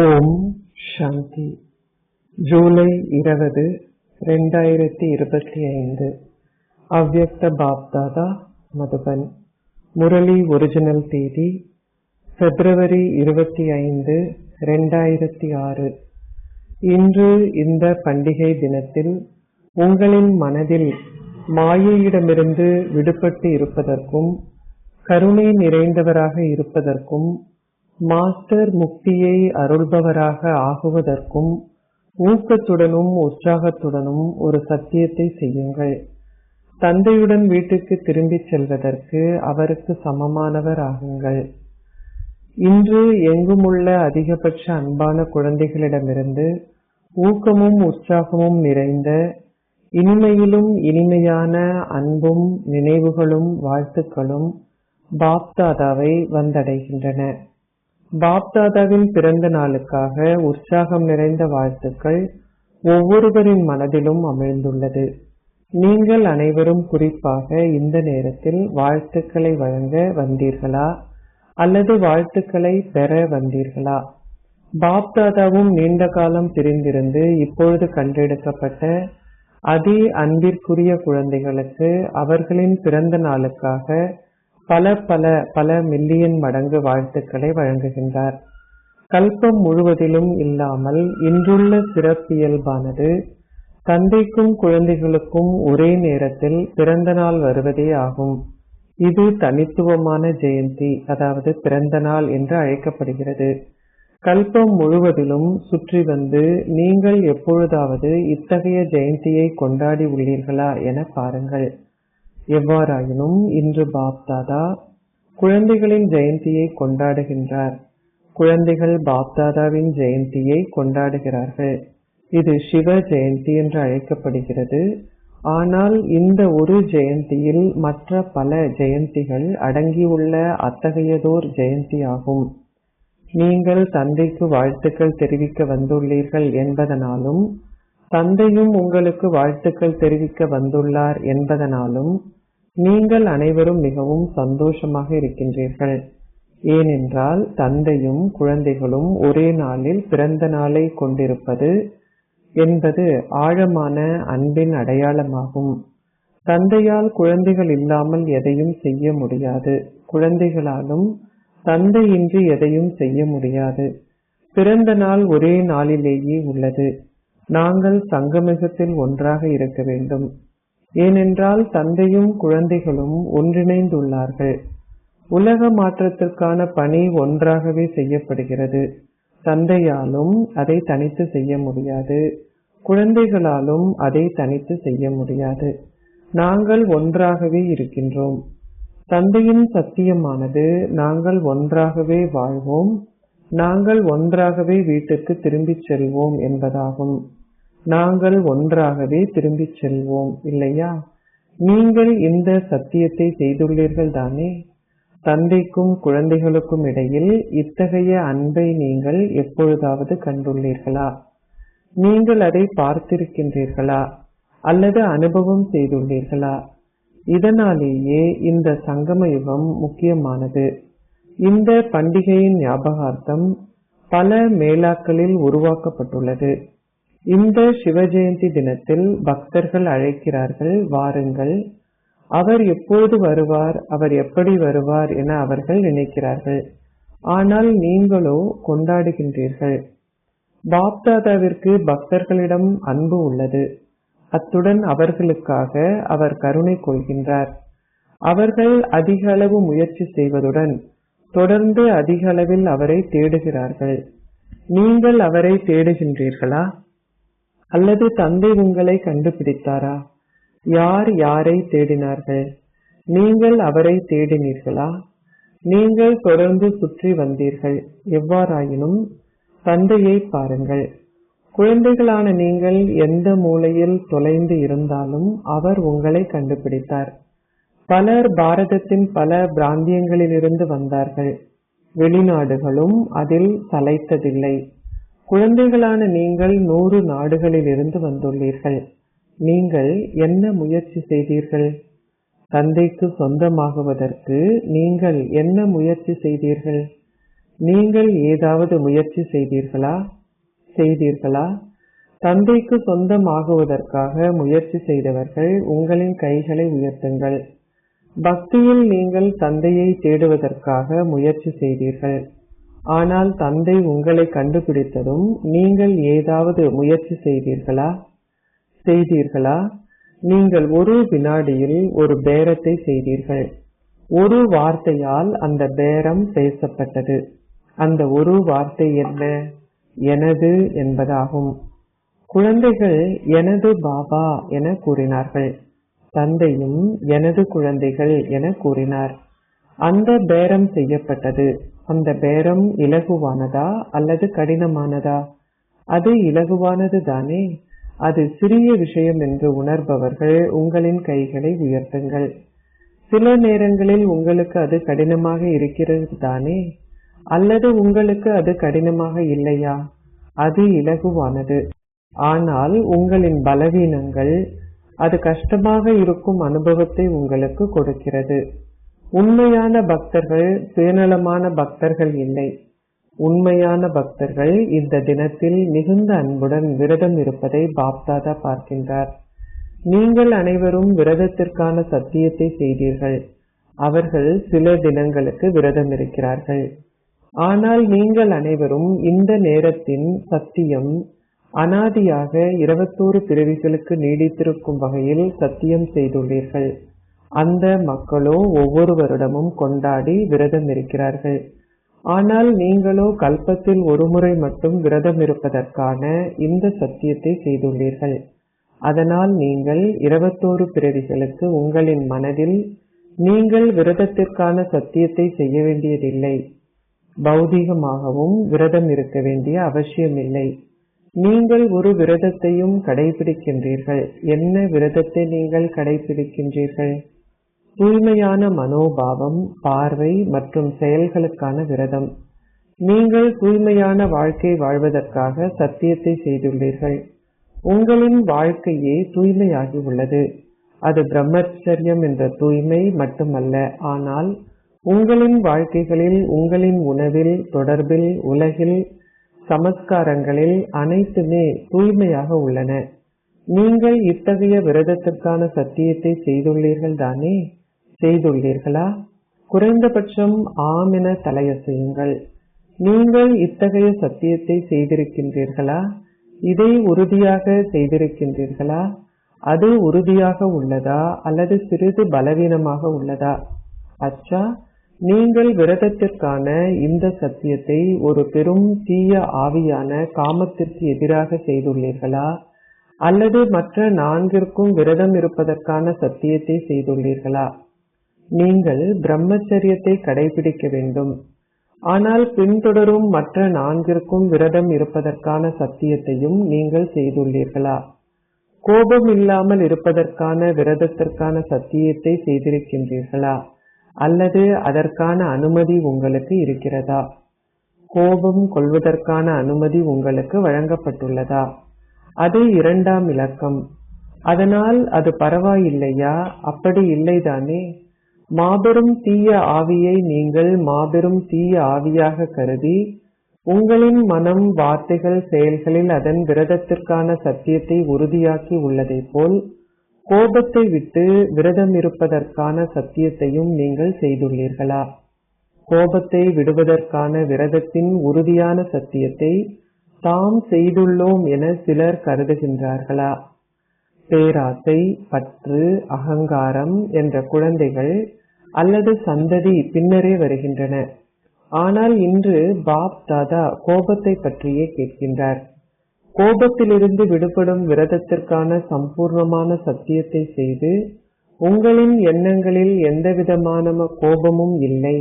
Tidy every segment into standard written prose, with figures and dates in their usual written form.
ஓம் சாந்தி. ஜூலை 20, 2025. அவ்யக்த பாப்தாதா, மதுபன். முரளி ஒரிஜினல் தேதி February 25, 2006. இன்று இந்த பண்டிகை தினத்தில் உங்களின் மனதில் மாயையிடமிருந்து விடுபட்டு இருப்பதற்கும் கருணை நிறைந்தவராக இருப்பதற்கும் மாஸ்டர் முக்தியை அருள்பவராக ஆகுவதற்கும் ஊக்கத்துடனும் உற்சாகத்துடனும் ஒரு சத்தியத்தை செய்யுங்கள். தந்தையுடன் வீட்டுக்கு திரும்பிச் செல்வதற்கு அவருக்கு சமமானவர் ஆகுங்கள். இன்று எங்குமுள்ள அதிகபட்ச அன்பான குழந்தைகளிடமிருந்து ஊக்கமும் உற்சாகமும் நிறைந்த இனிமையிலும் இனிமையான அன்பும் நினைவுகளும் வாழ்த்துக்களும் பாப்தாதாவை வந்தடைகின்றன. பாப்தாதாவின் பிறந்த நாளுக்காக உற்சாகம் நிறைந்த வாழ்த்துக்கள் ஒவ்வொருவரின் மனதிலும் அமிழ்ந்துள்ளது. நீங்கள் அனைவரும் குறிப்பாக இந்த நேரத்தில் வாழ்த்துக்களை வழங்க வந்தீர்களா அல்லது வாழ்த்துக்களை பெற வந்தீர்களா? பாப்தாதாவும் நீண்ட காலம் பிரிந்திருந்து இப்பொழுது கண்டெடுக்கப்பட்ட அதே அன்பிற்குரிய குழந்தைகளுக்கு அவர்களின் பிறந்த நாளுக்காக பல மில்லியன் மடங்கு வாழ்த்துக்களை வழங்குகின்றார். கல்பம் முழுவதிலும் இல்லாமல் இன்றுள்ள சிறப்பியல்பானது தந்தைக்கும் குழந்தைகளுக்கும் ஒரே நேரத்தில் பிறந்த நாள் வருவதே ஆகும். இது தனித்துவமான ஜெயந்தி, அதாவது பிறந்த நாள் என்று அழைக்கப்படுகிறது. கல்பம் முழுவதிலும் சுற்றி வந்து நீங்கள் எப்பொழுதாவது இத்தகைய ஜெயந்தியை கொண்டாடி உள்ளீர்களா என பாருங்கள். எவ்வாறாயினும் இன்று பாப்தாதா குழந்தைகளின் ஜெயந்தியை கொண்டாடுகின்றார். குழந்தைகள் பாப்தாதாவின் ஜெயந்தியை கொண்டாடுகிறார்கள். இது சிவ ஜெயந்தி என்று அழைக்கப்படுகிறது. ஆனால் இந்த ஒரு ஜெயந்தியில் மற்ற பல ஜெயந்திகள் அடங்கியுள்ள அத்தகையதோர் ஜெயந்தி ஆகும். நீங்கள் தந்தைக்கு வாழ்த்துக்கள் தெரிவிக்க வந்துள்ளீர்கள் என்பதனாலும் தந்தையும் உங்களுக்கு வாழ்த்துக்கள் தெரிவிக்க வந்துள்ளார் என்பதனாலும் நீங்கள் அனைவரும் மிகவும் சந்தோஷமாக இருக்கின்றீர்கள். ஏனென்றால் தந்தையும் குழந்தைகளும் ஒரே நாளில் பிறந்த நாளை கொண்டிருப்பது என்பது ஆழமான அன்பின் அடையாளமாகும். தந்தையால் குழந்தைகள் இல்லாமல் எதையும் செய்ய முடியாது. குழந்தைகளாலும் தந்தையின்றி எதையும் செய்ய முடியாது. பிறந்த நாள் ஒரே நாளிலேயே உள்ளது. நாங்கள் சங்கமிகத்தில் ஒன்றாக இருக்க வேண்டும். ஏனென்றால் தந்தையும் குழந்தைகளும் ஒன்றிணைந்துள்ளார்கள். உலக மாற்றத்திற்கான பணி ஒன்றாகவே செய்யப்படுகிறது. தந்தையாலும் அதை தனித்து செய்ய முடியாது. குழந்தைகளாலும் அதை தனித்து செய்ய முடியாது. நாங்கள் ஒன்றாகவே இருக்கின்றோம். தந்தையின் சத்தியமானது நாங்கள் ஒன்றாகவே வாழ்வோம், நாங்கள் ஒன்றாகவே வீட்டுக்கு திரும்பிச் செல்வோம் என்பதாகும். நாங்கள் ஒன்றாகவே திரும்பிச் செல்வோம், இல்லையா? நீங்கள் இந்த சத்தியத்தை செய்துள்ளீர்கள் தானே? தந்தைக்கும் குழந்தைகளுக்கும் இடையில் இத்தகைய அன்பை நீங்கள் எப்பொழுதாவது கண்டுள்ளீர்களா? நீங்கள் அதை பார்த்திருக்கின்றீர்களா அல்லது அனுபவம் செய்துள்ளீர்களா? இதனாலேயே இந்த சங்கம யுகம் முக்கியமானது. இந்த பண்டிகையின் ஞாபகார்த்தம் பல மேளாக்களில் உருவாக்கப்பட்டுள்ளது. இந்த சிவஜெயந்தி தினத்தில் பக்தர்கள் அழைக்கிறார்கள், வாருங்கள். அவர் எப்போது வருவார், அவர் எப்படி வருவார் என அவர்கள் நினைக்கிறார்கள். ஆனால் நீங்களோ கொண்டாடுகின்றீர்கள். பாப்தாதாவிற்கு பக்தர்களிடம் அன்பு உள்ளது. அத்துடன் அவர்களுக்காக அவர் கருணை கொள்கின்றார். அவர்கள் அதிக அளவு முயற்சி செய்வதுடன் தொடர்ந்து அதிக அளவில் அவரை தேடுகிறார்கள். நீங்கள் அவரை தேடுகின்றீர்களா அல்லது தந்தை உங்களை கண்டுபிடித்தாரா? யார் யாரை தேடினார்கள்? நீங்கள் அவரை தேடினீர்களா? நீங்கள் தொடர்ந்து சுற்றி வந்தீர்கள். எவ்வாறாயினும் தந்தையை பாருங்கள். குழந்தைகளான நீங்கள் எந்த மூலையில் தொலைந்து இருந்தாலும் அவர் உங்களை கண்டுபிடித்தார். பலர் பாரதத்தின் பல பிராந்தியங்களிலிருந்து வந்தார்கள். வெளிநாடுகளும் அதில் சளைத்ததில்லை. குழந்தைகளான நீங்கள் 100 நாடுகளில் இருந்து வந்துள்ளீர்கள். நீங்கள் என்ன முயற்சி செய்தீர்கள்? தந்தைக்கு சொந்தமாகுவதற்கு நீங்கள் என்ன முயற்சி செய்தீர்கள்? நீங்கள் ஏதாவது முயற்சி செய்தீர்களா? தந்தைக்கு சொந்தமாகுவதற்காக முயற்சி செய்தவர்கள் உங்களின் கைகளை உயர்த்துங்கள். பக்தியில் நீங்கள் தந்தையை தேடுவதற்காக முயற்சி செய்தீர்கள். ஆனால் தந்தை உங்களை கண்டுபிடித்ததும் நீங்கள் ஏதாவது முயற்சி செய்தீர்களா? நீங்கள் ஒரு வினாடியில் ஒரு பேரத்தை செய்தீர்கள். ஒரு வார்த்தையால் அந்த பேரம் பேசப்பட்டது. அந்த ஒரு வார்த்தை என்ன? எனது என்பதாகும். குழந்தைகள் எனது பாபா என கூறினார்கள். தந்தையும் எனது குழந்தைகள் என கூறினார். அந்த பேரம் செய்யப்பட்டது. அந்த பேரம் இலகுவானதா அல்லது கடினமானதா? அது இலகுவானது தானே. அது சிறிய விஷயம் என்று உணர்பவர்கள் உங்களின் கைகளை உயர்த்துங்கள். சில நேரங்களில் உங்களுக்கு அது கடினமாக இருக்கிறது தானே, அல்லது உங்களுக்கு அது கடினமாக இல்லையா? அது இலகுவானது. ஆனால் உங்களின் பலவீனங்கள் அது கஷ்டமாக இருக்கும் அனுபவத்தை உங்களுக்கு கொடுக்கிறது. உண்மையான பக்தர்கள் சுயநலமான பக்தர்கள் இல்லை. உண்மையான பக்தர்கள் இந்த தினத்தில் மிகுந்த அன்புடன் விரதம் இருப்பதை பாப்தாதா பார்க்கின்றார். நீங்கள் அனைவரும் விரதத்திற்கான சத்தியத்தை செய்தீர்கள். அவர்கள் சில தினங்களுக்கு விரதம் இருக்கிறார்கள். ஆனால் நீங்கள் அனைவரும் இந்த நேரத்தின் சத்தியம் அனாதியாக 21 பிறவிகளுக்கு நீடித்திருக்கும் வகையில் சத்தியம் செய்துள்ளீர்கள். அந்த மக்களோ ஒவ்வொரு வருடமும் கொண்டாடி விரதம் இருக்கிறார்கள். ஆனால் நீங்களோ கல்பத்தில் ஒருமுறை மட்டும் விரதம் இருப்பதற்கான இந்த சத்தியத்தை செய்துள்ளீர்கள். அதனால் நீங்கள் 21 பிறவிகளுக்கு உங்களின் மனதில் நீங்கள் விரதத்திற்கான சத்தியத்தை செய்ய வேண்டியதில்லை. பௌதீகமாகவும் விரதம் இருக்க வேண்டிய அவசியமில்லை. நீங்கள் ஒரு விரதத்தையும் கடைபிடிக்கின்றீர்கள். என்ன விரதத்தை நீங்கள் கடைபிடிக்கின்றீர்கள்? தூய்மையான மனோபாவம், பார்வை மற்றும் செயல்களுக்கான விரதம். நீங்கள் தூய்மையான வாழ்க்கை வாழ்வதற்காக சத்தியத்தை செய்துள்ளீர்கள். உங்களின் வாழ்க்கையே தூய்மையாகி உள்ளது. அது பிரம்மச்சரியம் என்ற தூய்மை மட்டுமல்ல, ஆனால் உங்களின் வாழ்க்கைகளில், உங்களின் உணவில், தொடர்பில், உலகில், சமஸ்காரங்களில் அனைத்துமே தூய்மையாக உள்ளன. நீங்கள் இத்தகைய விரதத்திற்கான சத்தியத்தை செய்துள்ளீர்கள் தானே? செய்துள்ளீர்களா? குறைந்தபட்சம் ஆம் என தலையசையுங்கள். நீங்கள் இத்தகைய சத்தியத்தை செய்திருக்கின்றீர்களா? இதை உறுதியாக செய்திருக்கின்றீர்களா? அது உறுதியாக உள்ளதா அல்லது சிறிது பலவீனமாக உள்ளதா? அச்சா, நீங்கள் விரதத்திற்கான இந்த சத்தியத்தை ஒரு பெரும் தீய ஆவியான காமத்திற்கு எதிராக செய்துள்ளீர்களா அல்லது மற்ற 4ற்கும் விரதம் இருப்பதற்கான சத்தியத்தை செய்துள்ளீர்களா? நீங்கள் பிரம்மச்சரியத்தை கடைபிடிக்க வேண்டும். ஆனால் பின்தொடரும் மற்ற 4ற்கும் விரதம் இருப்பதற்கான சத்தியத்தையும் நீங்கள் செய்துள்ளீர்களா? கோபம் இல்லாமல் இருப்பதற்கான விரதத்திற்கான சத்தியத்தை செய்திருக்கின்றீர்களா அல்லது அதற்கான அனுமதி உங்களுக்கு இருக்கிறதா? கோபம் கொள்வதற்கான அனுமதி உங்களுக்கு வழங்கப்பட்டுள்ளதா? அது 2ஆம் இலக்கம். அதனால் அது பரவாயில்லையா? அப்படி இல்லைதானே. மாபெரும் தீய ஆவியை நீங்கள் மாபெரும் தீய ஆவியாக கருதி உங்களின் மனம், வார்த்தைகள், செயல்களில் அதன் விரதத்திற்கான சத்தியத்தை உறுதியாக்கி உள்ளதை போல் கோபத்தை விட்டு விரதம் இருப்பதற்கான சத்தியத்தையும் நீங்கள் செய்துள்ளீர்களா? கோபத்தை விடுவதற்கான விரதத்தின் உறுதியான சத்தியத்தை தாம் செய்துள்ளோம் என சிலர் கருதுகின்றார்களா? பேராசை, பற்று, அகங்காரம் என்ற குழந்தைகள் அல்லது சந்ததி பின்னரே வருகின்றன. ஆனால் இன்று பாப் தாதா கோபத்தை பற்றியே கேட்கின்றார். கோபத்திலிருந்து விடுபடும் விரதத்திற்கான சம்பூர்ணமான சத்தியத்தை செய்து உங்களின் எண்ணங்களில் எந்தவிதமான கோபமும் இல்லை,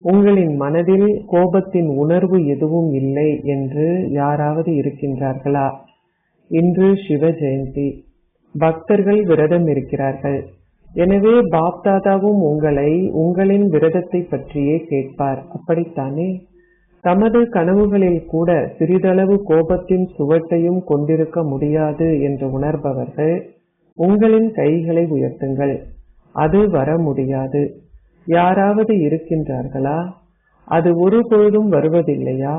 உங்களின் மனதில் கோபத்தின் உணர்வு எதுவும் இல்லை என்று யாராவது இருக்கின்றார்களா? இன்று சிவ ஜெயந்தி. பக்தர்கள் விரதம் இருக்கிறார்கள். எனவே பாப்தாதாவும் உங்களை உங்களின் விரதத்தை பற்றியே கேட்பார். அப்படித்தானே? தமது கனவுகளில் கூட சிறிதளவு கோபத்தின் சுவட்டையும் கொண்டிருக்க முடியாது என்று உணர்பவர்கள் உங்களின் கைகளை உயர்த்துங்கள். அது வர முடியாது. யாராவது இருக்கின்றார்களா? அது ஒருபொழுதும் வருவதில்லையா?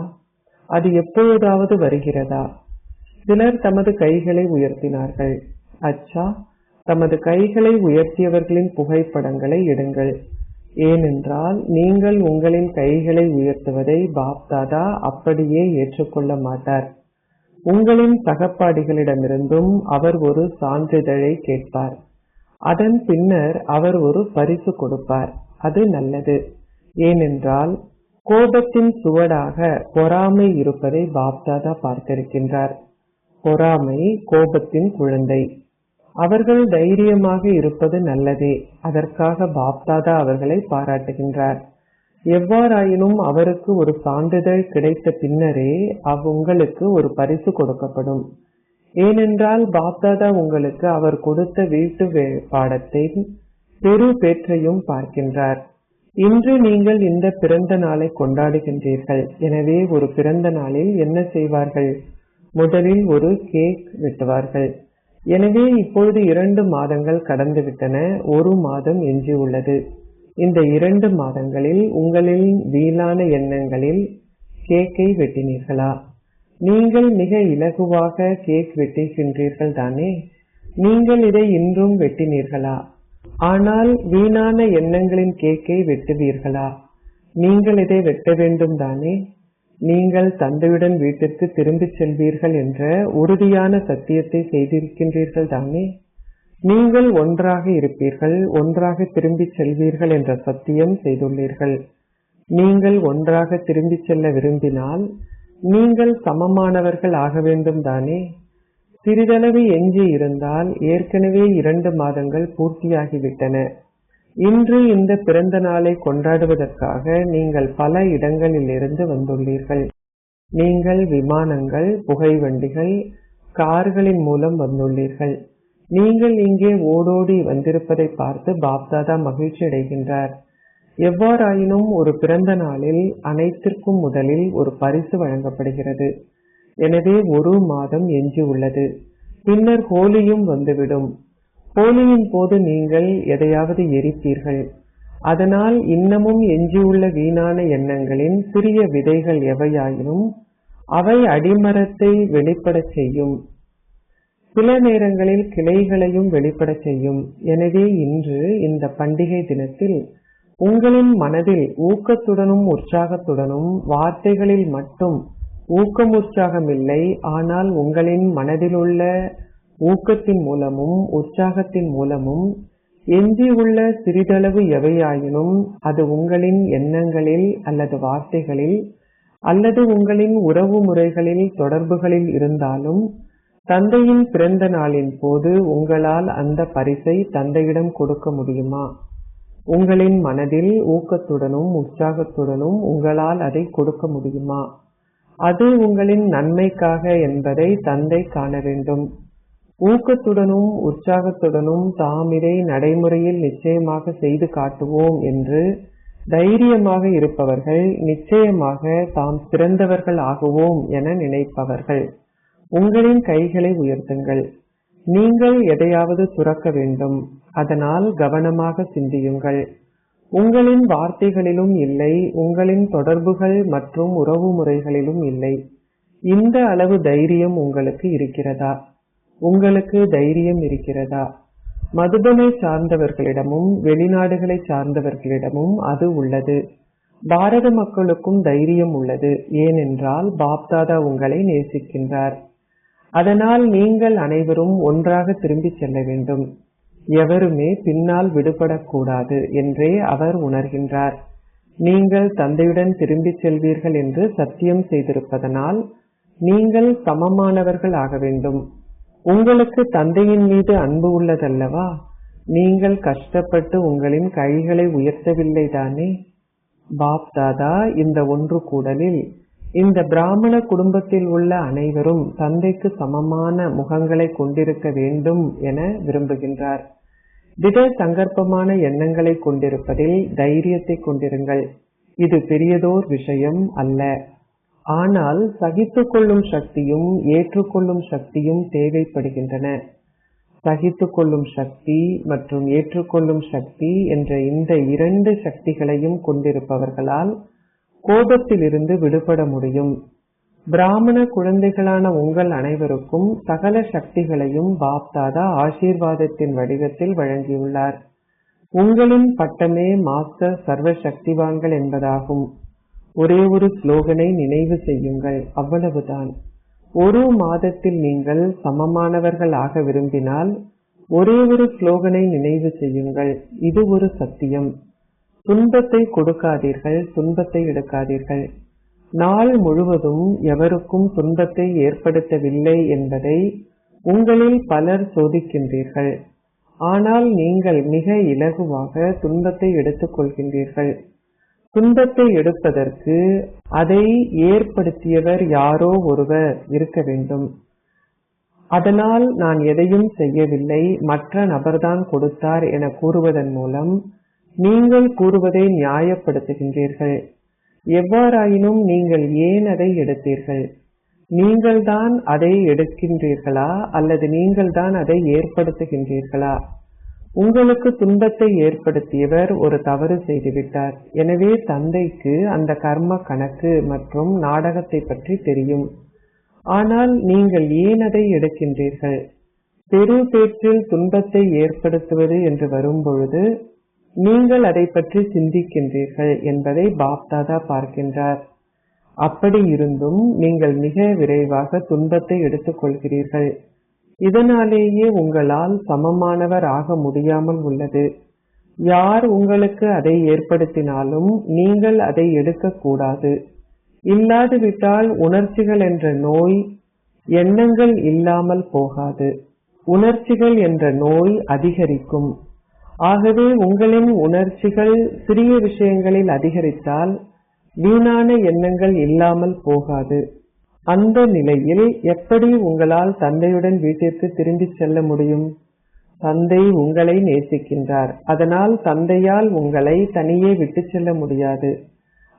அது எப்பொழுதாவது வருகிறதா? சிலர் தமது கைகளை உயர்த்தினார்கள். அச்சா, தமது கைகளை உயர்த்தியவர்களின் புகைப்படங்களை எடுங்கள். ஏனென்றால் நீங்கள் உங்களின் கைகளை உயர்த்துவதை பாப்தாதா அப்படியே ஏற்றுக்கொள்ள மாட்டார். உங்களின் சகப்பாடிகளிடமிருந்தும் அவர் ஒரு சான்றிதழை கேட்பார். அதன் பின்னர் அவர் ஒரு பரிசு கொடுப்பார். அது நல்லது. ஏனென்றால் கோபத்தின் சுவடாக பொறாமை இருப்பதை பாப்தாதா பார்த்திருக்கின்றார். பொறாமை கோபத்தின் குழந்தை. அவர்கள் தைரியமாக இருப்பது நல்லதே. அதற்காக பாப்தாதா அவர்களை பாராட்டுகின்றார். எவ்வாறாயினும் அவருக்கு ஒரு சான்றிதழ் கிடைத்த பின்னரே உங்களுக்கு ஒரு பரிசு கொடுக்கப்படும். ஏனென்றால் பாப்தாதா உங்களுக்கு அவர் கொடுத்த வீட்டு பாடத்தை பெரு பேற்றையும் பார்க்கின்றார். இன்று நீங்கள் இந்த பிறந்த நாளை கொண்டாடுகின்றீர்கள். எனவே ஒரு பிறந்த நாளில் என்ன செய்வார்கள்? முதலில் ஒரு கேக் வெட்டுவார்கள். எனவே இப்பொழுது 2 மாதங்கள் கடந்துவிட்டன. 1 மாதம் எஞ்சியுள்ளது. இந்த 2 மாதங்களில் உங்களின் வீணான எண்ணங்களில் கேக்கை வெட்டினீர்களா? நீங்கள் மிக இலகுவாக கேக் வெட்டுகின்றீர்கள் தானே? நீங்கள் இதை இன்றும் வெட்டினீர்களா? ஆனால் வீணான எண்ணங்களின் கேக்கை வெட்டுவீர்களா? நீங்கள் இதை வெட்ட வேண்டும் தானே? நீங்கள் தந்தையுடன் வீட்டிற்கு திரும்பிச் செல்வீர்கள் என்ற உறுதியான சத்தியத்தை செய்திருக்கின்றீர்கள் தானே? நீங்கள் ஒன்றாக இருப்பீர்கள், ஒன்றாக திரும்பிச் செல்வீர்கள் என்ற சத்தியம் செய்துள்ளீர்கள். நீங்கள் ஒன்றாக திரும்பிச் செல்ல விரும்பினால் நீங்கள் சமமானவர்கள் ஆக வேண்டும் தானே? சிறிதளவு எஞ்சி இருந்தால் ஏற்கனவே 2 மாதங்கள் பூர்த்தியாகிவிட்டன. இன்று இந்த பிறந்த நாளை கொண்டாடுவதற்காக நீங்கள் பல இடங்களிலிருந்து வந்துள்ளீர்கள். நீங்கள் விமானங்கள், புகைவண்டிகள், கார்களின் மூலம் வந்துள்ளீர்கள். நீங்கள் இங்கே ஓடோடி வந்திருப்பதை பார்த்து பாப்தாதா மகிழ்ச்சி அடைகின்றார். எவ்வாறாயினும் ஒரு பிறந்த நாளில் அனைத்திற்கும் முதலில் ஒரு பரிசு வழங்கப்படுகிறது. எனவே 1 மாதம் எஞ்சி உள்ளது. பின்னர் ஹோலியும் வந்துவிடும். ஹோலியின் போது நீங்கள் எதையாவது எரிப்பீர்கள். அதனால் இன்னமும் எஞ்சியுள்ள வீணான எண்ணங்களின் சிறிய விதைகள் எவையாயினும் அவை அடிமரத்தை வெளிப்படச் செய்யும். சில நேரங்களில் கிளைகளையும் வெளிப்படச் செய்யும். எனவே இன்று இந்த பண்டிகை தினத்தில் உங்களின் மனதில் ஊக்கத்துடனும் உற்சாகத்துடனும், வார்த்தைகளில் மட்டும் ஊக்கம் உற்சாகமில்லை, ஆனால் உங்களின் மனதிலுள்ள ஊக்கத்தின் மூலமும் உற்சாகத்தின் மூலமும் எஞ்சியுள்ள சிறிதளவு எவையாயினும் அது உங்களின் எண்ணங்களில் அல்லது வார்த்தைகளில் அல்லது உங்களின் உறவு முறைகளில் தொடர்புகளில் இருந்தாலும் தந்தையின் பிறந்த நாளின் போது உங்களால் அந்த பரிசை தந்தையிடம் கொடுக்க முடியுமா? உங்களின் மனதில் ஊக்கத்துடனும் உற்சாகத்துடனும் உங்களால் அதை கொடுக்க முடியுமா? அது உங்களின் நன்மைக்காக என்பதை தந்தை காண வேண்டும். ஊக்கத்துடனும் உற்சாகத்துடனும் தாம் இதை நடைமுறையில் நிச்சயமாக செய்து காட்டுவோம் என்று தைரியமாக இருப்பவர்கள் நிச்சயமாக தாம் சிறந்தவர்கள் ஆகுவோம் என நினைப்பவர்கள். உங்களின் கைகளை உயர்த்துங்கள். நீங்கள் எதையாவது துறக்க வேண்டும். அதனால் கவனமாக சிந்தியுங்கள். உங்களின் வார்த்தைகளிலும் இல்லை, உங்களின் தொடர்புகள் மற்றும் உறவு முறைகளிலும் இல்லை. இந்த அளவு தைரியம் உங்களுக்கு இருக்கிறதா? உங்களுக்கு தைரியம் இருக்கிறதா? மதுபனை சார்ந்தவர்களிடமும் வெளிநாடுகளை சார்ந்தவர்களிடமும் அது உள்ளது. பாரத மக்களுக்கும் தைரியம் உள்ளது. ஏனென்றால் பாப்தாதா உங்களை நேசிக்கின்றார். அதனால் நீங்கள் அனைவரும் ஒன்றாக திரும்பிச் செல்ல வேண்டும். எவருமே பின்னால் விடுபடக்கூடாது என்றே அவர் உணர்கின்றார். நீங்கள் தந்தையுடன் திரும்பிச் செல்வீர்கள் என்று சத்தியம் செய்திருப்பதனால் நீங்கள் சமமானவர்கள் ஆக வேண்டும். உங்களுக்கு தந்தையின் மீது அன்பு உள்ளதல்லவா? நீங்கள் கஷ்டப்பட்டு உங்களின் கைகளை உயர்த்தவில்லை தானே? பாப்தாதா இந்த ஒன்று கூடலில் இந்த பிராமண குடும்பத்தில் உள்ள அனைவரும் தந்தைக்கு சமமான முகங்களை கொண்டிருக்க வேண்டும் என விரும்புகின்றார். திட சங்கற்பமான எண்ணங்களை கொண்டிருப்பதில் தைரியத்தை கொண்டிருங்கள். இது பெரியதோர் விஷயம் அல்ல. ஆனால் சகித்துக் கொள்ளும் சக்தியும் ஏற்றுக்கொள்ளும் சக்தியும் தேவைப்படுகின்றன. சகித்துக் கொள்ளும் சக்தி மற்றும் ஏற்றுக்கொள்ளும் சக்தி என்ற இந்த 2 சக்திகளையும் கொண்டிருப்பவர்களால் கோபத்திலிருந்து விடுபட முடியும். பிராமண குழந்தைகளான உங்கள் அனைவருக்கும் சகல சக்திகளையும் பாப்தாதா ஆசீர்வாதத்தின் வடிவத்தில் வழங்கியுள்ளார். உங்களின் பட்டமே மாஸ்டர் சர்வ சக்திவான்கள் என்பதாகும். ஒரே ஒரு ஸ்லோகனை நினைவு செய்யுங்கள், அவ்வளவுதான். ஒரு மாதத்தில் நீங்கள் சமமானவர்கள் ஆக விரும்பினால் ஒரே ஒரு ஸ்லோகனை நினைவு செய்யுங்கள். இது ஒரு சத்தியம். துன்பத்தை கொடுக்காதீர்கள், துன்பத்தை எடுக்காதீர்கள். நாள் முழுவதும் எவருக்கும் துன்பத்தை ஏற்படுத்தவில்லை என்பதை உங்களில் பலர் சோதிக்கின்றீர்கள். ஆனால் நீங்கள் மிக இலகுவாக துன்பத்தை எடுத்துக் கொள்கின்றீர்கள். துன்பத்தை எடுப்பதற்கு அதை ஏற்படுத்தியவர் யாரோ ஒருவர் இருக்க வேண்டும். அதனால் நான் எதையும் செய்யவில்லை, மற்ற நபர்தான் கொடுத்தார் என கூறுவதன் மூலம் நீங்கள் கூறுவதை நியாயப்படுத்துகின்றீர்கள். எவ்வாறாயினும் நீங்கள் ஏன் அதை எடுத்தீர்கள்? நீங்கள்தான் அதை எடுக்கின்றீர்களா அல்லது நீங்கள்தான் அதை ஏற்படுத்துகின்றீர்களா? உங்களுக்கு துன்பத்தை ஏற்படுத்தியவர் ஒரு தவறு செய்துவிட்டார். எனவே தந்தைக்கு அந்த கர்ம கணக்கு மற்றும் நாடகத்தை பற்றி தெரியும். ஆனால் நீங்கள் ஏன் அதை எடுக்கின்றீர்கள்? பெரு பேற்றில் துன்பத்தை ஏற்படுத்துவது என்று வரும்பொழுது நீங்கள் அதை பற்றி சிந்திக்கின்றீர்கள் என்பதை பாப்தாதா பார்க்கின்றார். அப்படி இருந்தும் நீங்கள் மிக விரைவாக துன்பத்தை எடுத்துக் கொள்கிறீர்கள். இதனாலேயே உங்களால் சமமானவர் ஆக முடியாமல் உள்ளது. யார் உங்களுக்கு அதை ஏற்படுத்தினாலும் நீங்கள் அதை எடுக்கக்கூடாது. இல்லாதுவிட்டால் உணர்ச்சிகள் என்ற நோய் எண்ணங்கள் இல்லாமல் போகாது. உணர்ச்சிகள் என்ற நோய் அதிகரிக்கும். ஆகவே உங்களின் உணர்ச்சிகள் சிறிய விஷயங்களில் அதிகரித்தால் வீணான எண்ணங்கள் இல்லாமல் போகாது. அந்த நிலையில் எப்படி உங்களால் தந்தையுடன் வீட்டிற்கு திரும்பி செல்ல முடியும்? தந்தை உங்களை நேசிக்கின்றார். அதனால் தந்தையால் உங்களை தனியே விட்டு செல்ல முடியாது.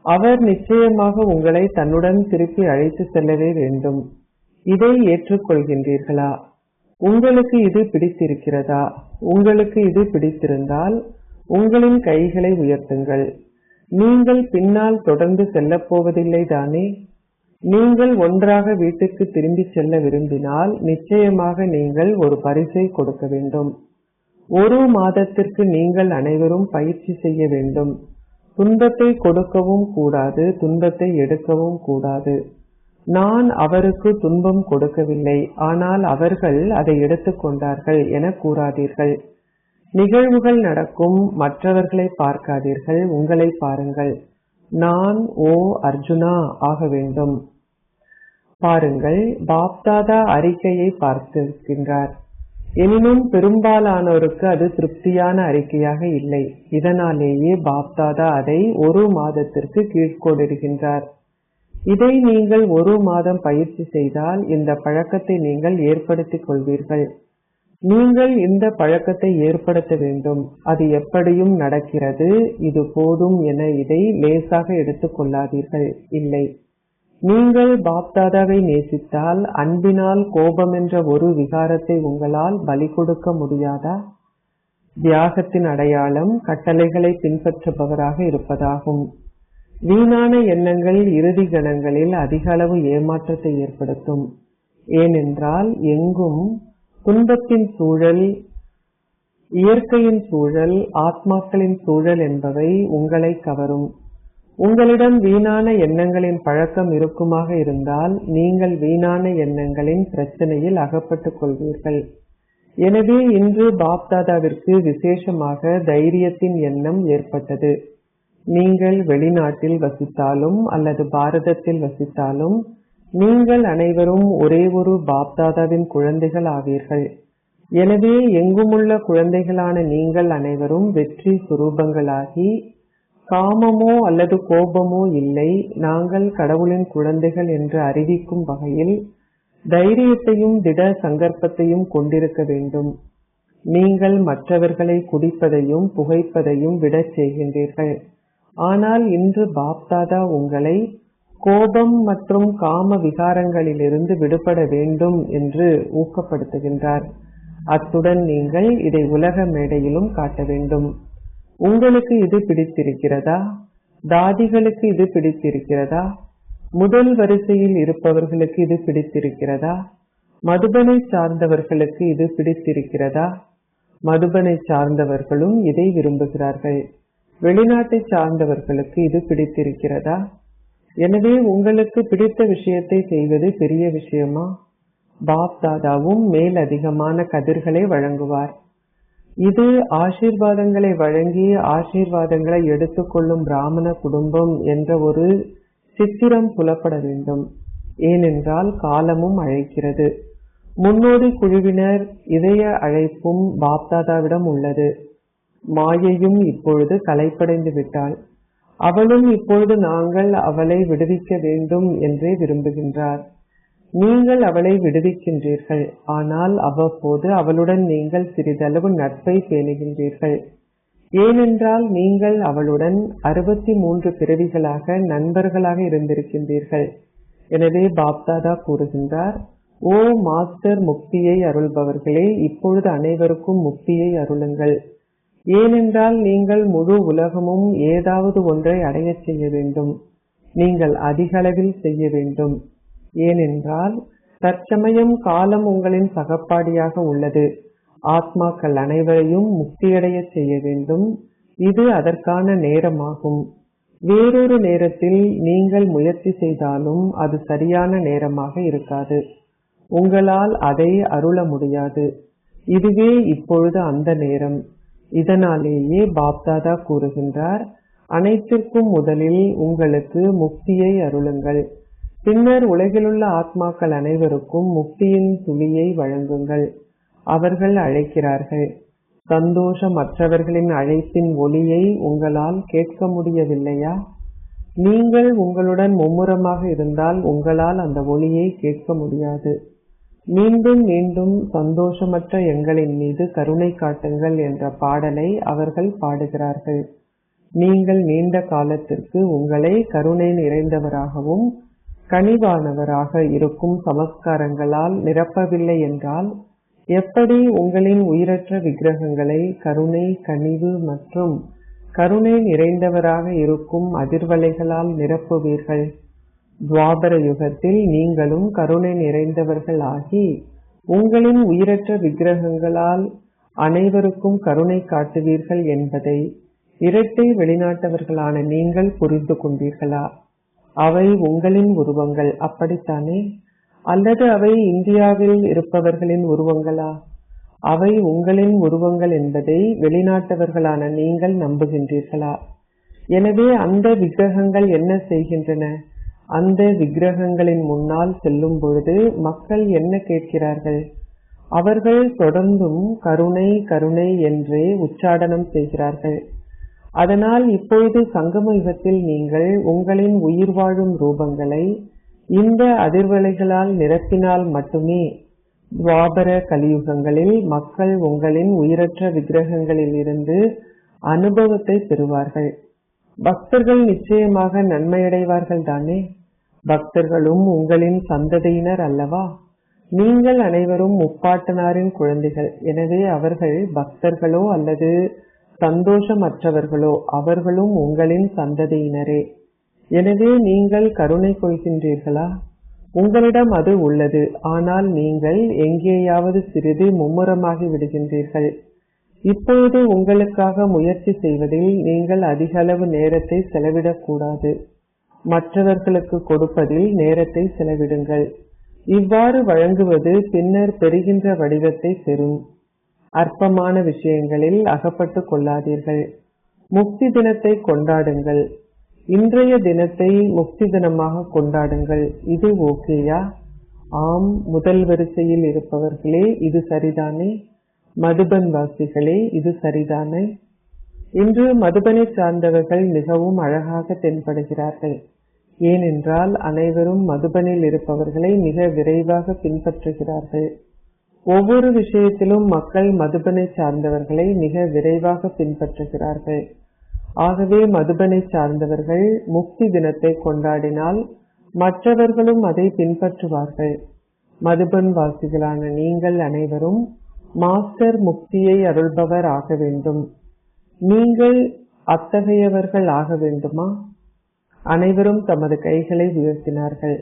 அவர் நிச்சயமாக உங்களை தன்னுடன் திருப்பி அழைத்து செல்லவே வேண்டும். இதை ஏற்றுக்கொள்கின்றீர்களா? உங்களுக்கு இது பிடித்திருக்கிறதா? உங்களுக்கு இது பிடித்திருந்தால் உங்களின் கைகளை உயர்த்துங்கள். நீங்கள் பின்னால் தொடர்ந்து செல்லப் போவதில்லை தானே? நீங்கள் ஒன்றாக வீட்டுக்கு திரும்பி செல்ல விரும்பினால் நிச்சயமாக நீங்கள் ஒரு பரிசை கொடுக்க வேண்டும். ஒரு மாதத்திற்கு நீங்கள் அனைவரும் பயிற்சி செய்ய வேண்டும். துன்பத்தை கொடுக்கவும் கூடாது, துன்பத்தை எடுக்கவும் கூடாது. நான் அவருக்கு துன்பம் கொடுக்கவில்லை, ஆனால் அவர்கள் அதை எடுத்துக்கொண்டார்கள் என கூறாதீர்கள். நிகழ்வுகள் நடக்கும், மற்றவர்களை பார்க்காதீர்கள், உங்களை பாருங்கள். நான் அர்ஜுனா ஆக வேண்டும். பாருங்கள், பாப்தாதா அறிக்கையை பார்த்திருக்கின்றார். எனினும் பெரும்பாலானோருக்கு அது திருப்தியான அறிக்கையாக இல்லை. இதனாலேயே பாப்தாதா அதை ஒரு மாதத்திற்கு கீழ்கோடிடுகின்றார். இதை நீங்கள் ஒரு மாதம் பயிற்சி செய்தால் இந்த பழக்கத்தை நீங்கள் ஏற்படுத்திக் கொள்வீர்கள். நீங்கள் இந்த பழக்கத்தை ஏற்படுத்த வேண்டும். அது எப்படியும் நடக்கிறது, இது போதும் என இதை லேசாக எடுத்துக் கொள்ளாதீர்கள். இல்லை, நீங்கள் பாப்தாதாவை நேசித்தால் அன்பினால் கோபம் என்ற ஒரு விகாரத்தை உங்களால் பலி கொடுக்க முடியாதா? தியாகத்தின் அடையாளம் கட்டளைகளை பின்பற்றுபவராக இருப்பதாகும். வீணான எண்ணங்கள் இறுதி கணங்களில் அதிக அளவு ஏமாற்றத்தை ஏற்படுத்தும். ஏனென்றால் எங்கும் துன்பத்தின் சூழல், இயற்கையின் சூழல், ஆத்மாக்களின் சூழல் என்பவை உங்களை கவரும். உங்களிடம் வீணான எண்ணங்களின் பழக்கம் இருக்குமாக இருந்தால் நீங்கள் வீணான எண்ணங்களின் பிரச்சனையில் அகப்பட்டுக் கொள்வீர்கள். எனவே இன்று பாப்தாதாவிற்கு விசேஷமாக தைரியத்தின் எண்ணம் ஏற்பட்டது. நீங்கள் வெளிநாட்டில் வசித்தாலும் அல்லது பாரதத்தில் வசித்தாலும் நீங்கள் அனைவரும் ஒரே ஒரு பாப்தாதாவின் குழந்தைகள் ஆவீர்கள். எனவே எங்குமுள்ள குழந்தைகளான நீங்கள் அனைவரும் வெற்றி சுரூபங்களாகி காமமோ அல்லது கோபமோ இல்லை, நாங்கள் கடவுளின் குழந்தைகள் என்று அறிவிக்கும் வகையில் தைரியத்தையும் திட சங்கற்பத்தையும் கொண்டிருக்க வேண்டும். நீங்கள் மற்றவர்களை குடிப்பதையும் புகைப்பதையும் விடச் செய்கின்றீர்கள். ஆனால் இன்று பாப்தாதா உங்களை கோபம் மற்றும் காம விகாரங்களிலிருந்து விடுபட வேண்டும் என்று ஊக்கப்படுத்துகின்றார். அத்துடன் நீங்கள் இதை உலக மேடையிலும் காட்ட வேண்டும். உங்களுக்கு இது பிடித்திருக்கிறதா? தாதிகளுக்கு இது பிடித்திருக்கிறதா? முதல் வரிசையில் இருப்பவர்களுக்கு இது பிடித்திருக்கிறதா? மதுபனை சார்ந்தவர்களுக்கு இது பிடித்திருக்கிறதா? மதுபனை சார்ந்தவர்களும் இதை விரும்புகிறார்கள். வெளிநாட்டை சார்ந்தவர்களுக்கு இது பிடித்திருக்கிறதா? எனவே உங்களுக்கு பிடித்த விஷயத்தை செய்வது பெரிய விஷயமா? பாப் தாதாவும் மேல் அதிகமான கதிர்களை வழங்குவார். இது ஆசீர்வாதங்களை வழங்கி ஆசீர்வாதங்களை எடுத்துக்கொள்ளும் பிராமண குடும்பம் என்ற ஒரு சித்திரம் புலப்பட வேண்டும். ஏனென்றால் காலமும் அழைக்கிறது. முன்னோடி குழுவினர் இதய அழைப்பும் பாப்தாதாவிடம் உள்ளது. மாயையும் இப்பொழுது கலைப்படைந்து விட்டாள். அவளும் இப்பொழுது நாங்கள் அவளை விடுவிக்க வேண்டும் என்றே விரும்புகின்றார். நீங்கள் அவளை விடுவிக்கின்றீர்கள். ஆனால் அவ்வப்போது அவளுடன் நீங்கள் சிறிதளவு நட்பை பேணுகின்றீர்கள். ஏனென்றால் நீங்கள் அவளுடன் 63 பிறவிகளாக நண்பர்களாக இருந்திருக்கின்றீர்கள். எனவே பாப்தாதா கூறுகின்றார், ஓ மாஸ்டர் முக்தியை அருள்பவர்களே, இப்பொழுது அனைவருக்கும் முக்தியை அருளுங்கள். ஏனென்றால் நீங்கள் முழு உலகமும் ஏதாவது ஒன்றை அடையச் செய்ய வேண்டும். நீங்கள் அதிகளவில் செய்ய வேண்டும். ஏனென்றால் தற்சமயம் காலம் உங்களின் சகப்பாடியாக உள்ளது. ஆத்மாக்கள் அனைவரையும் முக்தியடைய செய்ய வேண்டும். இது அதற்கான நேரமாகும். வேறொரு நேரத்தில் நீங்கள் முயற்சி செய்தாலும் அது சரியான நேரமாக இருக்காது. உங்களால் அதை அருள முடியாது. இதுவே இப்பொழுது அந்த நேரம். இதனாலேயே பாப்தாதா கூறுகின்றார், அனைத்திற்கும் முதலில் உங்களுக்கு முக்தியை அருளுங்கள். பின்னர் உலகிலுள்ள ஆத்மாக்கள் அனைவருக்கும் முக்தியின் துளியை வழங்குங்கள். அவர்கள் அழைக்கிறார்கள். சந்தோஷமற்றவர்களின் அழைப்பின் ஒலியை உங்களால் கேட்க முடியவில்லையா? நீங்கள் உங்களுடன் மும்முரமாக இருந்தால் உங்களால் அந்த ஒலியை கேட்க முடியாது. மீண்டும் மீண்டும் சந்தோஷமற்ற எங்களின் மீது கருணை காட்டுங்கள் என்ற பாடலை அவர்கள் பாடுகிறார்கள். நீங்கள் நீண்ட காலத்திற்கு உங்களை கருணை நிறைந்தவராகவும் கனிவானவராக இருக்கும் சமஸ்காரங்களால் நிரப்பவில்லை என்றால் எப்படி உங்களின் உயிரற்ற விக்கிரகங்களை கருணை, கனிவு மற்றும் கருணை நிறைந்தவராக இருக்கும் அதிர்வலைகளால் நிரப்புவீர்கள்? துவாபர யுகத்தில் நீங்களும் கருணை நிறைந்தவர்கள் ஆகி உங்களின் உயிரற்ற விக்கிரகங்களால் அனைவருக்கும் கருணை காட்டுவீர்கள் என்பதை இரட்டை வெளிநாட்டவர்களான நீங்கள் புரிந்து கொண்டீர்களா? அவை உங்களின் உருவங்கள், அப்படித்தானே? அல்லது அவை இந்தியாவில் இருப்பவர்களின் உருவங்களா? அவை உங்களின் உருவங்கள் என்பதை வெளிநாட்டவர்களான நீங்கள் நம்புகின்றீர்களா? எனவே அந்த விக்கிரகங்கள் என்ன செய்கின்றன? அந்த விக்கிரகங்களின் முன்னால் செல்லும் பொழுது மக்கள் என்ன கேட்கிறார்கள்? அவர்கள் தொடர்ந்தும் கருணை கருணை என்றே உச்சாடனம் செய்கிறார்கள். அதனால் இப்பொழுது சங்கம யுகத்தில் நீங்கள் உங்களின் உயிர் வாழும் ரூபங்களை இந்த அதிர்வலைகளால் நிரப்பினால் மட்டுமே துவாபர கலியுகங்களில் மக்கள் உங்களின் உயிரற்ற விக்கிரகங்களில் இருந்து அனுபவத்தை பெறுவார்கள். பக்தர்கள் நிச்சயமாக நன்மையடைவார்கள் தானே? பக்தர்களும் உங்களின் சந்ததியினர் அல்லவா? நீங்கள் அனைவரும் முப்பாட்டனாரின் குழந்தைகள். எனவே அவர்கள் பக்தர்களோ அல்லது சந்தோஷமற்றவர்களோ அவர்களும் உங்களின் சந்ததியினரே. எனவே நீங்கள் கருணை கொள்கின்றீர்களா? உங்களிடம் அது உள்ளது. ஆனால் நீங்கள் எங்கேயாவது சிறிது மும்முரமாகி விடுகின்றீர்கள். இப்பொழுது உங்களுக்காக முயற்சி செய்வதில் நீங்கள் அதிக அளவு நேரத்தை செலவிடக்கூடாது. மற்றவர்களுக்கு கொடுப்பதில் நேரத்தை செலவிடுங்கள். இவ்வாறு வழங்குவது பின்னர் பெறுகின்ற வடிவத்தை பெறும். அற்பமான விஷயங்களில் அகப்பட்டு கொள்ளாதீர்கள். முக்தி தினத்தை கொண்டாடுங்கள். இன்றைய தினத்தை முக்தி தினமாக கொண்டாடுங்கள். இது ஓகேயா? ஆம், முதல் வரிசையில் இருப்பவர்களே, இது சரிதானே? மதுபன் வாசிகளே, இது சரிதானே? இன்று மதுபனை சார்ந்தவர்கள் மிகவும் அழகாக தென்படுகிறார்கள். ஏனென்றால் அனைவரும் மதுபனில் இருப்பவர்களை மிக விரைவாக பின்பற்றுகிறார்கள். ஒவ்வொரு விஷயத்திலும் மக்கள் மதுபனை சார்ந்தவர்களை மிக விரைவாக பின்பற்றுகிறார்கள். ஆகவே மதுபனை சார்ந்தவர்கள் முக்தி தினத்தை கொண்டாடினால் மற்றவர்களும் அதை பின்பற்றுவார்கள். மதுபன் வாசிகளான நீங்கள் அனைவரும் மாஸ்டர் முக்தியை அருள்பவர் ஆக வேண்டும். நீங்கள் அத்தகையவர்கள் ஆக வேண்டுமா? அனைவரும் தமது கைகளை உயர்த்தினார்கள்.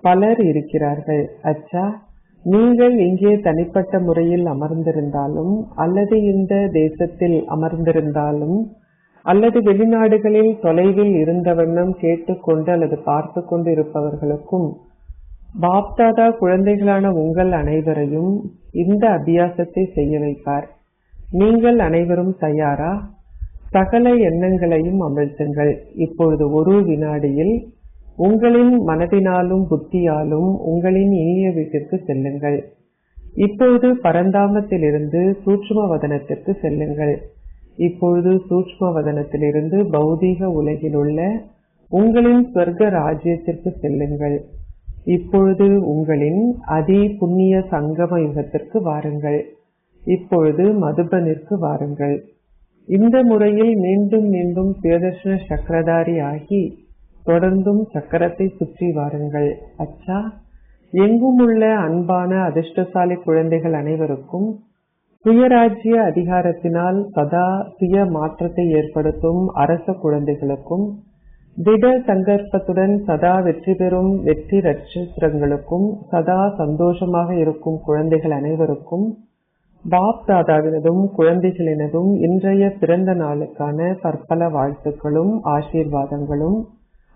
பலர் இருக்கிறார்கள். அச்சா, நீங்கள் இங்கே தனிப்பட்ட முறையில் அமர்ந்திருந்தாலும் அல்லது இந்த தேசத்தில் அமர்ந்திருந்தாலும் அல்லது வெளிநாடுகளில் தொலைவில் இருந்த வண்ணம் கேட்டுக்கொண்டு அல்லது பார்த்து கொண்டு இருப்பவர்களுக்கும் பாப்தாதா குழந்தைகளான உங்கள் அனைவரையும் இந்த அபியாசத்தை செய்ய வைப்பார். நீங்கள் அனைவரும் தயாரா? சகல எண்ணங்களையும் அமிழ்த்துங்கள். இப்பொழுது ஒரு வினாடியில் உங்களின் மனதினாலும் புத்தியாலும் உங்களின் இனிய வீட்டிற்கு செல்லுங்கள். இப்பொழுது பரந்தாமத்திலிருந்து சூட்சும வதனத்திற்கு செல்லுங்கள். இப்பொழுது சூட்சும வதனத்திலிருந்து பௌதீக உலகில் உள்ள உங்களின் ஸ்வர்க ராஜ்யத்திற்கு செல்லுங்கள். இப்பொழுது உங்களின் அதி புண்ணிய சங்கம யுகத்திற்கு வாருங்கள். இப்பொழுது மதுபனிற்கு வாருங்கள். இந்த முறையில் மீண்டும் மீண்டும் சுயதர்ஷன சக்கரதாரி ஆகி தொடர்ந்தும் சக்கரத்தை சுற்றி வாருங்கள். அச்சா, எங்கும் உள்ள அன்பான அதிர்ஷ்டசாலி குழந்தைகள் அனைவருக்கும் சுயராஜ்ய அதிகாரத்தினால் சதா சுய மாற்றத்தை ஏற்படுத்தும் அரச குழந்தைகளுக்கும் திட சங்கற்பத்துடன் சதா வெற்றி பெறும் வெற்றி நட்சத்திரங்களுக்கும் சதா சந்தோஷமாக இருக்கும் குழந்தைகள் அனைவருக்கும் பாப் தாதாவினதும் குழந்தைகளினதும் இன்றைய பிறந்த நாளுக்கான பற்பல வாழ்த்துக்களும் ஆசீர்வாதங்களும்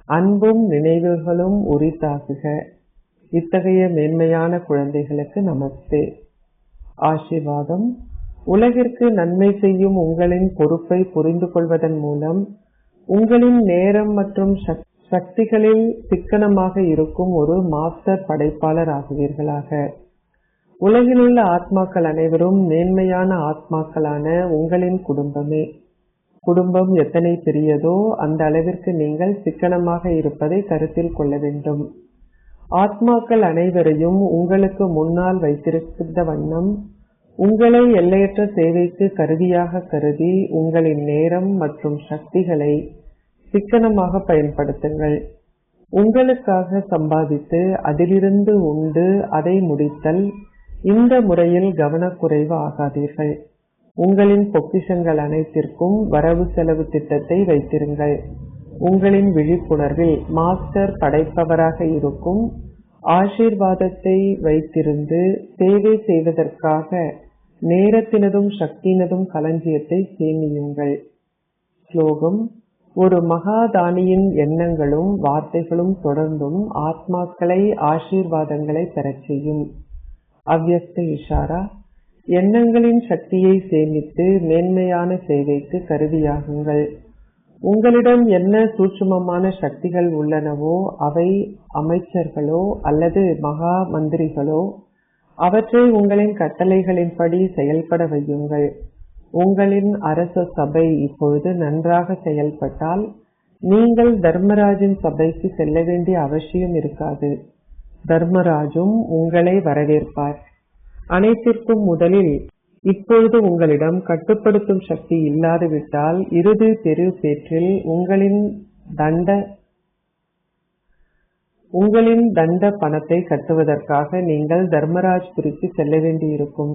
அன்பும் நினைவுகளும் உரித்தாகுக. இத்தகைய மேன்மையான குழந்தைகளுக்கு நமஸ்தே. ஆசீர்வாதம். உலகிற்கு நன்மை செய்யும் உங்களின் பொறுப்பை புரிந்து கொள்வதன் மூலம் உங்களின் நேரம் மற்றும் சக்திகளில் சிக்கனமாக இருக்கும் ஒரு மாஸ்டர் படைப்பாளர் ஆகுவீர்களாக. உலகிலுள்ள ஆத்மாக்கள் அனைவரும் மேன்மையான ஆத்மாக்களான உங்களின் குடும்பமே. குடும்பம் எத்தனை பெரியதோ அந்த அளவிற்கு நீங்கள் சிக்கனமாக இருப்பதை கருத்தில் கொள்ள வேண்டும். ஆத்மாக்கள் அனைவரையும் உங்களுக்கு முன்னால் வைத்திருக்கின்ற வண்ணம் உங்களை எல்லையற்ற சேவைக்கு கருவியாக கருதி உங்களின் நேரம் மற்றும் சக்திகளை சிக்கனமாக பயன்படுத்துங்கள். உங்களுக்காக சம்பாதித்து அதிலிருந்து உண்டு அதை முடித்தல். இந்த முறையில் கவனக்குறைவு ஆகாதீர்கள். உங்களின் பொக்கிஷங்கள் அனைத்திற்கும் வரவு செலவு திட்டத்தை வைத்திருங்கள். உங்களின் விழிப்புணர்வில் மாஸ்டர் படைப்பவராக இருக்கும் ஆசீர்வாதத்தை வைத்திருந்து சேவை செய்வதற்காக நேரத்தினதும் சக்தியினதும் களஞ்சியத்தை சேமியுங்கள். ஸ்லோகம். ஒரு மகாதானியின் எண்ணங்களும் வார்த்தைகளும் தொடர்ந்தும் ஆத்மாக்களை ஆசீர்வாதங்களை பெறச் செய்யும். அவ்யஸ்த இஷாரா. எண்ணங்களின் சக்தியை சேமித்து மேன்மையான சேவைக்கு கருவியாகுங்கள். உங்களிடம் என்ன சூட்சுமமான சக்திகள் உள்ளனவோ அவை அமைச்சர்களோ அல்லது மகா மந்திரிகளோ அவற்றை உங்களின் கட்டளைகளின்படி செயல்பட வையுங்கள். உங்களின் அரச சபை இப்பொழுது நன்றாக செயல்பட்டால் நீங்கள் தர்மராஜின் சபைக்கு செல்ல வேண்டிய அவசியம் இருக்காது. தர்மராஜும் உங்களை வரவேற்பார். அனைத்திற்கும் முதலில் இப்பொழுது உங்களிடம் கட்டுப்படுத்தும் சக்தி இல்லாது விட்டால் இறுதி பெரு பேற்றில் உங்களின் தண்ட பணத்தை கட்டுவதற்காக நீங்கள் தர்மராஜ்புரிக்கு செல்ல வேண்டியிருக்கும்.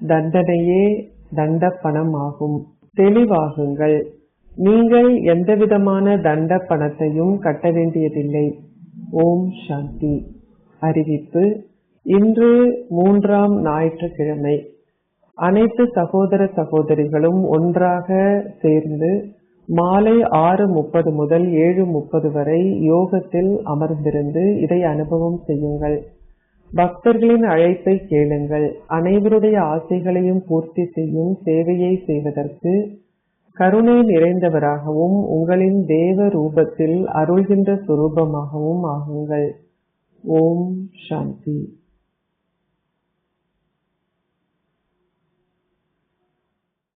தண்டனையே தண்ட பணம் ஆகும். தெளிவாகுங்கள். நீங்கள் எந்தவிதமான தண்ட பணத்தையும் கட்ட வேண்டியதில்லை. ஓம் சாந்தி. அறிவிப்பு. இன்று 3ஆம் ஞாயிற்றுக்கிழமை. அனைத்து சகோதர சகோதரிகளும் ஒன்றாக சேர்ந்து மாலை 6:30 முதல் 7:30 வரை யோகத்தில் அமர்ந்திருந்து இதை அனுபவம் செய்யுங்கள். பக்தர்களின் அழைப்பை கேளுங்கள். அனைவருடைய ஆசைகளையும் பூர்த்தி செய்யும் சேவையை செய்வதற்கு கருணை நிறைந்தவராகவும் உங்களின் தேவ ரூபத்தில் அருள்கின்ற சுரூபமாகவும் ஆகுங்கள். ஓம் சாந்தி.